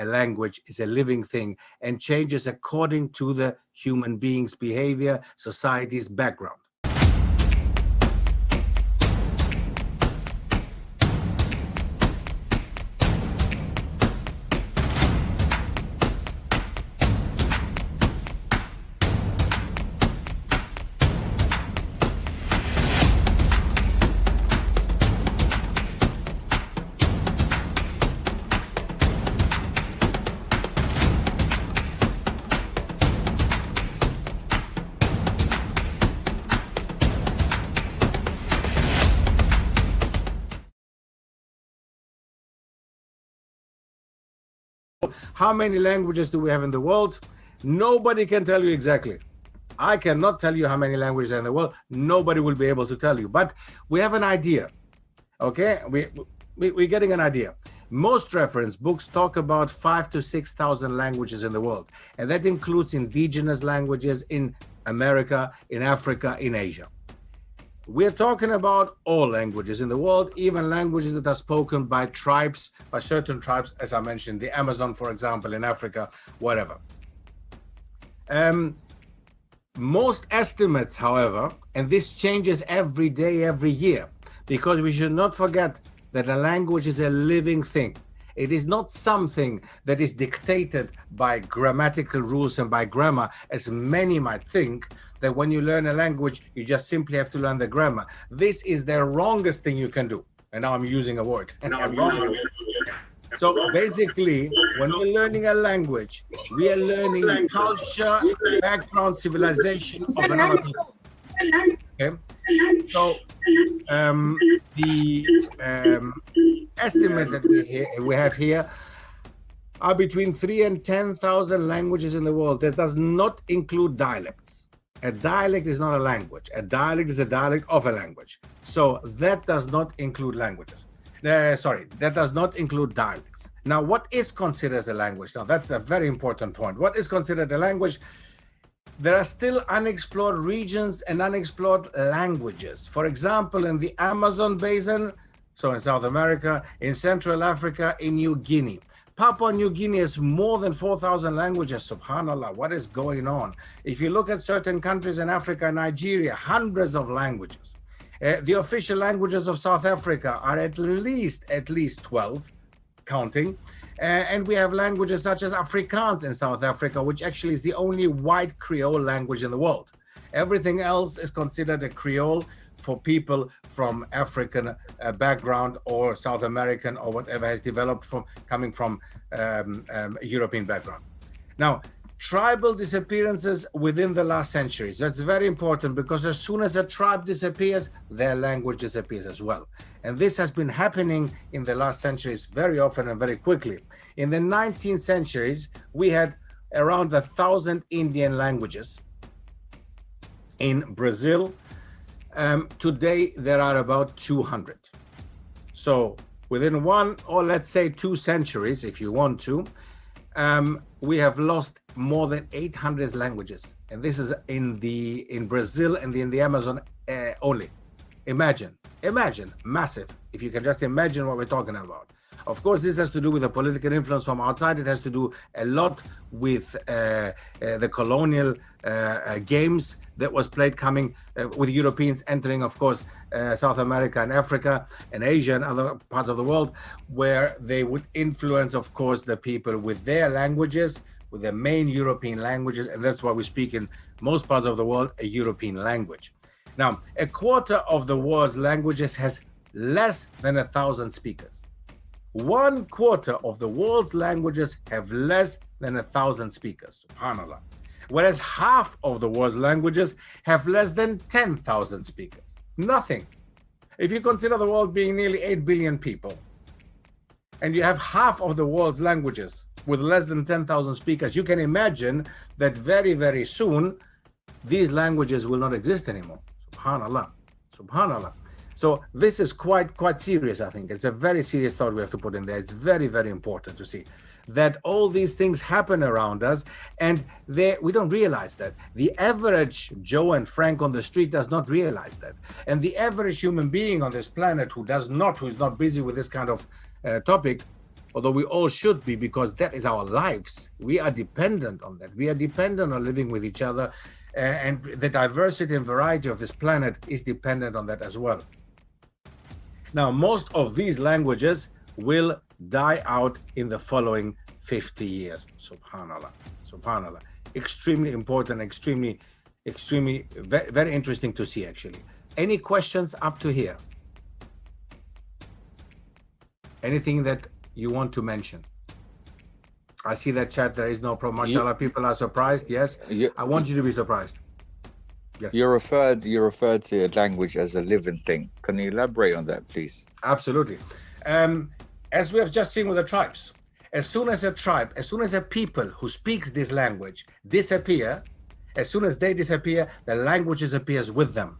language is a living thing and changes according to the human being's behavior, society's background. How many languages do we have in the world? Nobody can tell you exactly. I cannot tell you how many languages are in the world. Nobody will be able to tell you, but we have an idea. Okay, we're getting an idea. Most reference books talk about 5,000 to 6,000 languages in the world, and that includes indigenous languages in America, in Africa, in Asia. We're talking about all languages in the world, even languages that are spoken by tribes, by certain tribes, as I mentioned, the Amazon, for example, in Africa, whatever. Most estimates, however, and this changes every day, every year, because we should not forget that a language is a living thing. It is not something that is dictated by grammatical rules and by grammar, as many might think, that when you learn a language, you just simply have to learn the grammar. This is the wrongest thing you can do. And now I'm using a word. So basically, when we're learning a language, we are learning culture, background, civilization of another people. Okay? So the estimates that we have here are between 3,000 and 10,000 languages in the world. That does not include dialects. A dialect is not a language. A dialect is a dialect of a language. So that does not include languages. That does not include dialects. Now, what is considered as a language? Now, that's a very important point. What is considered a language? There are still unexplored regions and unexplored languages. For example, in the Amazon basin, so in South America, in Central Africa, in New Guinea. Papua New Guinea has more than 4,000 languages. Subhanallah, what is going on? If you look at certain countries in Africa, Nigeria, hundreds of languages. The official languages of South Africa are at least 12, counting. And we have languages such as Afrikaans in South Africa, which actually is the only white Creole language in the world. Everything else is considered a Creole for people from African background or South American or whatever has developed from coming from European background. Now, tribal disappearances within the last centuries. That's very important because as soon as a tribe disappears, their language disappears as well. And this has been happening in the last centuries very often and very quickly. In the 19th centuries, we had around 1,000 Indian languages in Brazil. Today, there are about 200. So within one, or let's say 2 centuries, if you want to, we have lost more than 800 languages. And this is in Brazil and in the Amazon only. Imagine, massive. If you can just imagine what we're talking about. Of course, this has to do with the political influence from outside. It has to do a lot with the colonial games that was played coming with Europeans entering, of course, South America and Africa and Asia and other parts of the world, where they would influence, of course, the people with their languages, with the main European languages. And that's why we speak in most parts of the world a European language. Now, a quarter of the world's languages has less than 1,000 speakers. 1/4 of the world's languages have less than 1,000 speakers, subhanAllah. Whereas half of the world's languages have less than 10,000 speakers. Nothing. If you consider the world being nearly 8 billion people, and you have half of the world's languages with less than 10,000 speakers, you can imagine that very, very soon, these languages will not exist anymore. Subhanallah. Subhanallah. So this is quite serious, I think. It's a very serious thought we have to put in there. It's very, very important to see that all these things happen around us, and we don't realize that. The average Joe and Frank on the street does not realize that. And the average human being on this planet who's not busy with this kind of topic, although we all should be, because that is our lives. We are dependent on that. We are dependent on living with each other, and the diversity and variety of this planet is dependent on that as well. Now, most of these languages will die out in the following 50 years. Subhanallah, subhanallah. Extremely important, extremely, very interesting to see, actually. Any questions up to here? Anything that you want to mention? I see that chat, there is no problem. MashaAllah, people are surprised. Yes, I want you to be surprised. Yes. You referred to language as a living thing. Can you elaborate on that, please? Absolutely. As we have just seen with the tribes, as soon as a people who speaks this language disappear, as soon as they disappear, the language disappears with them.